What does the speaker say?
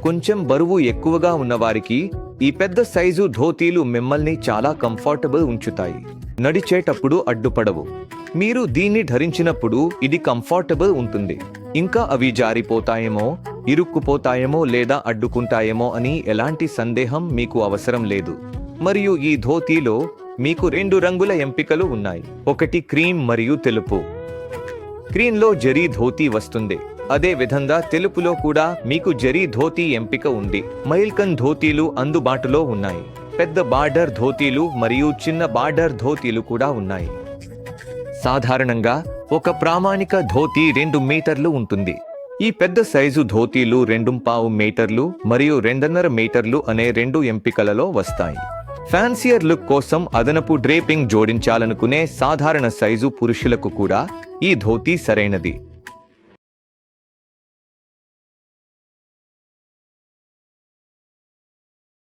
కొంచెం బరువు ఎక్కువగా ఉన్నవారికి ఈ పెద్ద సైజు ధోతీలు మిమ్మల్ని చాలా కంఫర్టబుల్ ఉంచుతాయి. నడిచేటప్పుడు అడ్డుపడవు. మీరు దీన్ని ధరించినప్పుడు ఇది కంఫర్టబుల్ ఉంటుంది. ఇంకా అవి జారిపోతాయేమో, ఇరుక్కుపోతాయేమో లేదా అడ్డుకుంటాయేమో అని ఎలాంటి సందేహం మీకు అవసరం లేదు. మరియు ఈ ధోతీలో మీకు 2 రంగుల ఎంపికలు ఉన్నాయి. ఒకటి క్రీమ్ మరియు తెలుపు. క్రీమ్లో జరీ ధోతీ వస్తుంది. అదే విధంగా తెలుపులో కూడా మీకు జరీ ధోతీ ఎంపిక ఉంది. మైల్కన్ ధోతీలు అందుబాటులో ఉన్నాయి. పెద్ద బార్డర్ ధోతీలు మరియు చిన్న బార్డర్ ధోతీలు కూడా ఉన్నాయి. సాధారణంగా ఒక ప్రామాణిక ధోతీ 2 మీటర్లు ఉంటుంది. ఈ పెద్ద సైజు ధోతీలు 2.5 మీటర్లు మరియు 2.5 మీటర్లు అనే 2 ఎంపికలలో వస్తాయి. ఫ్యాన్సియర్ లుక్ కోసం అదనపు డ్రేపింగ్ జోడించాలనుకునే సాధారణ సైజు పురుషులకు కూడా ఈ ధోతీ సరైనది.